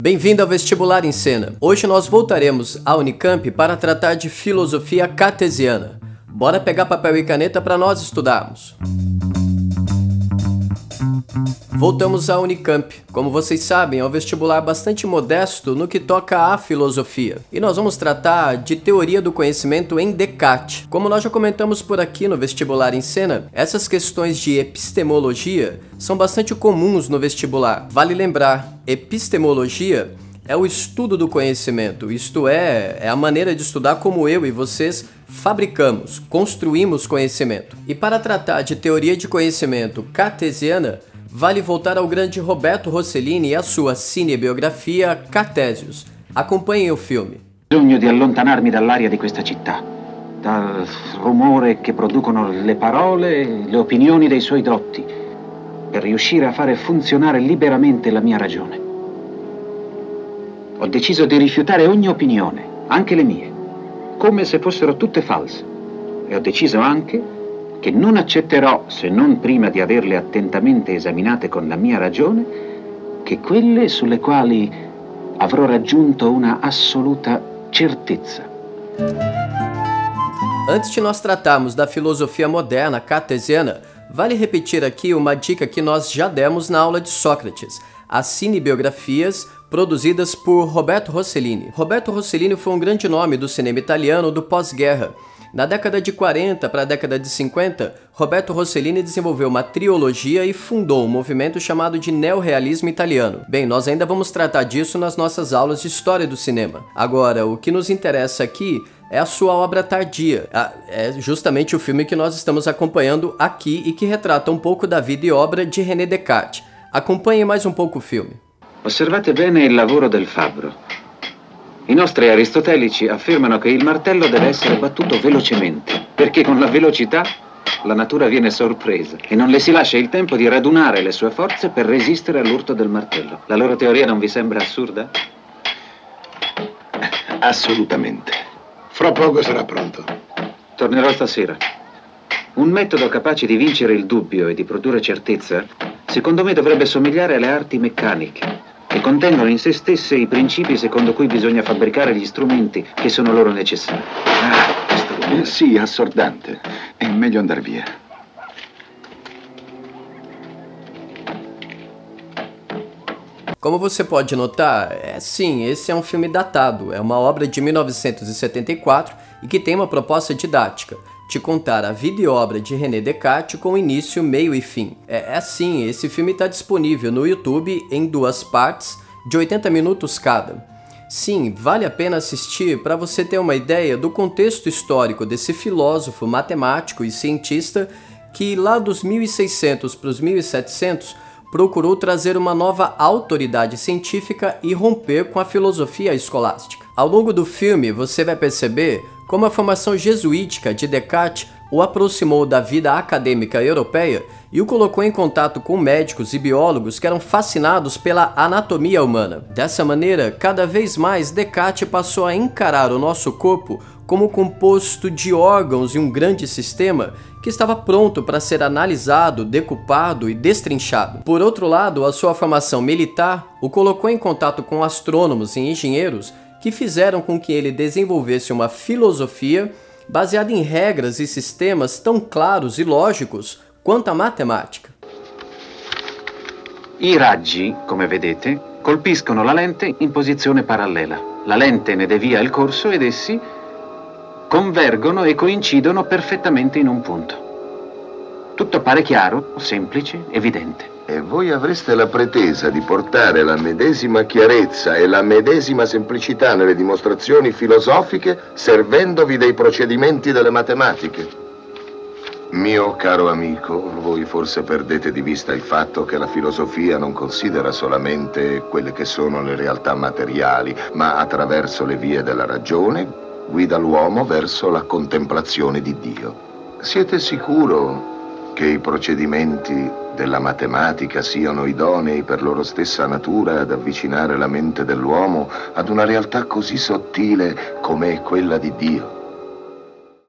Bem-vindo ao Vestibular em Cena. Hoje nós voltaremos à Unicamp para tratar de filosofia cartesiana. Bora pegar papel e caneta para nós estudarmos. Voltamos à Unicamp. Como vocês sabem, é um vestibular bastante modesto no que toca à filosofia. E nós vamos tratar de teoria do conhecimento em Descartes. Como nós já comentamos por aqui no Vestibular em Cena, essas questões de epistemologia são bastante comuns no vestibular. Vale lembrar, epistemologia é o estudo do conhecimento, isto é a maneira de estudar como eu e vocês fabricamos, construímos conhecimento. E para tratar de teoria de conhecimento cartesiana, vale voltar ao grande Roberto Rossellini e a sua cinebiografia Cartesius. Acompanhem o filme. Ho bisogno di allontanarmi dall'aria di questa città, dal rumore che producono le parole e le opinioni dei suoi dotti, per riuscire a fare funzionare liberamente la mia ragione. Ho deciso di rifiutare ogni opinione, anche le mie, come se fossero tutte false. E ho deciso anche che non accetterò, se non prima di averle attentamente esaminate con la mia ragione, che quelle sulle quali avrò raggiunto una assoluta certezza. Antes de nós tratarmos da filosofia moderna cartesiana, vale repetir aqui uma dica que nós já demos na aula de Sócrates, as cinebiografias produzidas por Roberto Rossellini. Roberto Rossellini foi um grande nome do cinema italiano do pós-guerra. Na década de 40 para a década de 50, Roberto Rossellini desenvolveu uma trilogia e fundou um movimento chamado de neorrealismo italiano. Bem, nós ainda vamos tratar disso nas nossas aulas de história do cinema. Agora, o que nos interessa aqui é a sua obra tardia. É justamente o filme que nós estamos acompanhando aqui e que retrata um pouco da vida e obra de René Descartes. Acompanhe mais um pouco o filme. Osservate bene il lavoro del fabbro. I nostri aristotelici affermano che il martello deve essere battuto velocemente, perché con la velocità la natura viene sorpresa e non le si lascia il tempo di radunare le sue forze per resistere all'urto del martello. La loro teoria non vi sembra assurda? Assolutamente. Fra poco sarà pronto. Tornerò stasera. Un metodo capace di vincere il dubbio e di produrre certezza, secondo me dovrebbe somigliare alle arti meccaniche, che contengono in se stesse i principi secondo cui bisogna fabbricare gli strumenti che sono loro necessari. Questo rumore. Sì, assordante. È meglio andare via. Como você pode notar, sim, esse é um filme datado, é uma obra de 1974 e que tem uma proposta didática, te contar a vida e obra de René Descartes com início, meio e fim. Sim, esse filme está disponível no YouTube em 2 partes, de 80 minutos cada. Sim, vale a pena assistir para você ter uma ideia do contexto histórico desse filósofo, matemático e cientista que lá dos 1600 para os 1700 procurou trazer uma nova autoridade científica e romper com a filosofia escolástica. Ao longo do filme, você vai perceber como a formação jesuítica de Descartes o aproximou da vida acadêmica europeia e o colocou em contato com médicos e biólogos que eram fascinados pela anatomia humana. Dessa maneira, cada vez mais Descartes passou a encarar o nosso corpo como composto de órgãos e um grande sistema que estava pronto para ser analisado, decupado e destrinchado. Por outro lado, a sua formação militar o colocou em contato com astrônomos e engenheiros que fizeram com que ele desenvolvesse uma filosofia baseada em regras e sistemas tão claros e lógicos quanto a matemática. I raggi, come vedete, colpiscono la lente in posizione parallela. La lente ne devia il corso ed essi convergono e coincidono perfettamente in un punto. Tutto pare chiaro, semplice, evidente. E voi avreste la pretesa di portare la medesima chiarezza e la medesima semplicità nelle dimostrazioni filosofiche servendovi dei procedimenti delle matematiche. Mio caro amico, voi forse perdete di vista il fatto che la filosofia non considera solamente quelle che sono le realtà materiali, ma attraverso le vie della ragione guida l'uomo verso la contemplazione di Dio. Siete sicuro che i procedimenti della matematica siano idonei per loro stessa natura ad avvicinare la mente dell'uomo ad una realtà così sottile come è quella di Dio?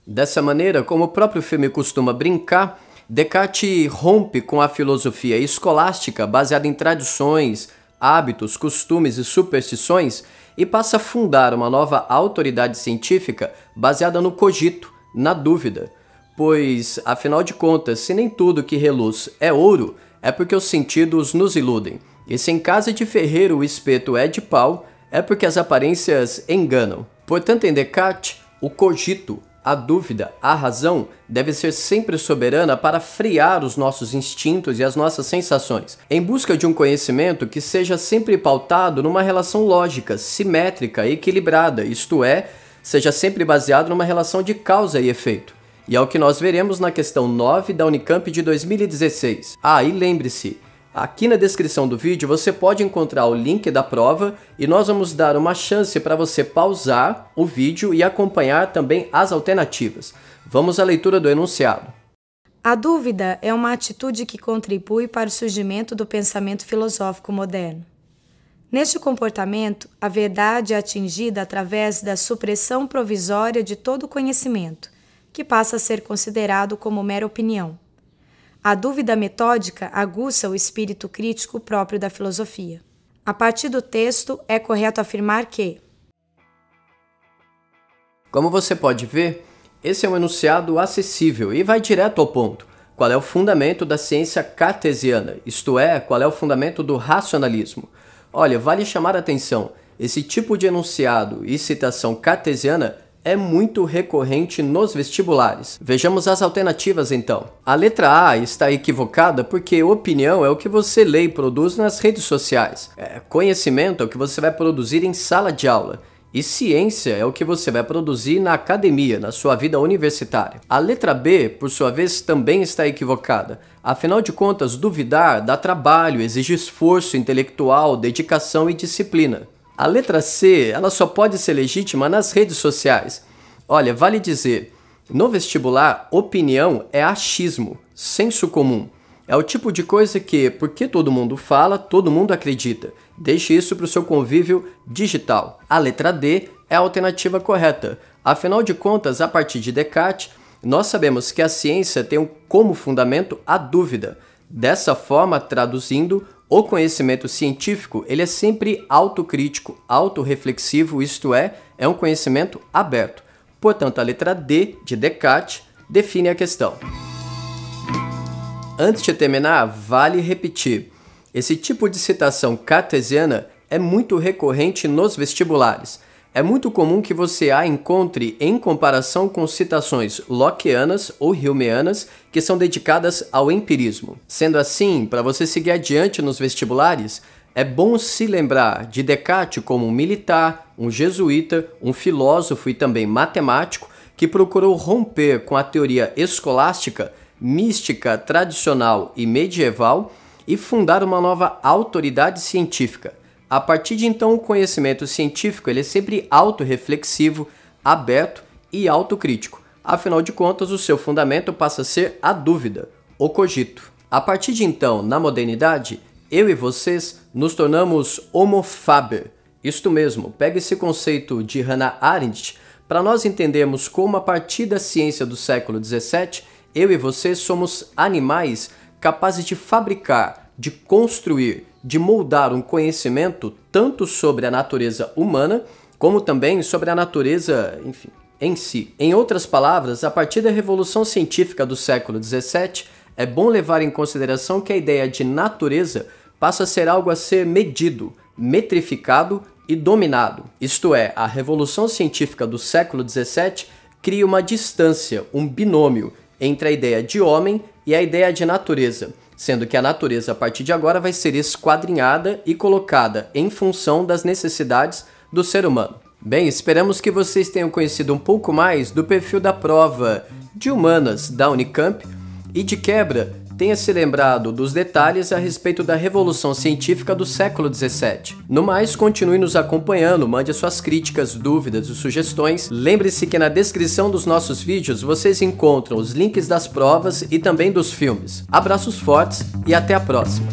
Dessa maneira, como o próprio filme costuma brincar, Descartes rompe com a filosofia escolástica baseada em tradições, hábitos, costumes e superstições e passa a fundar uma nova autoridade científica baseada no cogito, na dúvida. Pois, afinal de contas, se nem tudo que reluz é ouro, é porque os sentidos nos iludem. E se em casa de ferreiro o espeto é de pau, é porque as aparências enganam. Portanto, em Descartes, o cogito, a dúvida, a razão, deve ser sempre soberana para frear os nossos instintos e as nossas sensações, em busca de um conhecimento que seja sempre pautado numa relação lógica, simétrica e equilibrada, isto é, seja sempre baseado numa relação de causa e efeito. E é o que nós veremos na questão 9 da Unicamp de 2016. E lembre-se, aqui na descrição do vídeo você pode encontrar o link da prova e nós vamos dar uma chance para você pausar o vídeo e acompanhar também as alternativas. Vamos à leitura do enunciado. A dúvida é uma atitude que contribui para o surgimento do pensamento filosófico moderno. Neste comportamento, a verdade é atingida através da supressão provisória de todo conhecimento, que passa a ser considerado como mera opinião. A dúvida metódica aguça o espírito crítico próprio da filosofia. A partir do texto, é correto afirmar que... Como você pode ver, esse é um enunciado acessível e vai direto ao ponto. Qual é o fundamento da ciência cartesiana? Isto é, qual é o fundamento do racionalismo? Olha, vale chamar a atenção, esse tipo de enunciado e citação cartesiana é muito recorrente nos vestibulares. Vejamos as alternativas então. A letra A está equivocada porque opinião é o que você lê e produz nas redes sociais. Conhecimento é o que você vai produzir em sala de aula. E ciência é o que você vai produzir na academia, na sua vida universitária. A letra B, por sua vez, também está equivocada. Afinal de contas, duvidar dá trabalho, exige esforço intelectual, dedicação e disciplina. A letra C, ela só pode ser legítima nas redes sociais. Olha, vale dizer, no vestibular, opinião é achismo, senso comum. É o tipo de coisa que, porque todo mundo fala, todo mundo acredita. Deixe isso para o seu convívio digital. A letra D é a alternativa correta. Afinal de contas, a partir de Descartes, nós sabemos que a ciência tem como fundamento a dúvida. Dessa forma, traduzindo, o conhecimento científico ele é sempre autocrítico, autorreflexivo, isto é um conhecimento aberto. Portanto, a letra D de Descartes define a questão. Antes de terminar, vale repetir. Esse tipo de citação cartesiana é muito recorrente nos vestibulares. É muito comum que você a encontre em comparação com citações lockeanas ou humeanas que são dedicadas ao empirismo. Sendo assim, para você seguir adiante nos vestibulares, é bom se lembrar de Descartes como um militar, um jesuíta, um filósofo e também matemático que procurou romper com a teoria escolástica, mística, tradicional e medieval e fundar uma nova autoridade científica. A partir de então, o conhecimento científico ele é sempre autorreflexivo, aberto e autocrítico. Afinal de contas, o seu fundamento passa a ser a dúvida, o cogito. A partir de então, na modernidade, eu e vocês nos tornamos homo faber. Isto mesmo, pega esse conceito de Hannah Arendt para nós entendermos como a partir da ciência do século XVII, eu e vocês somos animais capazes de fabricar, de construir, de moldar um conhecimento tanto sobre a natureza humana, como também sobre a natureza, enfim, em si. Em outras palavras, a partir da Revolução Científica do século XVII, é bom levar em consideração que a ideia de natureza passa a ser algo a ser medido, metrificado e dominado. Isto é, a Revolução Científica do século XVII cria uma distância, um binômio, entre a ideia de homem e a ideia de natureza, sendo que a natureza, a partir de agora, vai ser esquadrinhada e colocada em função das necessidades do ser humano. Bem, esperamos que vocês tenham conhecido um pouco mais do perfil da prova de Humanas da Unicamp e, de quebra, tenha se lembrado dos detalhes a respeito da Revolução Científica do século XVII. No mais, continue nos acompanhando, mande as suas críticas, dúvidas e sugestões. Lembre-se que na descrição dos nossos vídeos vocês encontram os links das provas e também dos filmes. Abraços fortes e até a próxima!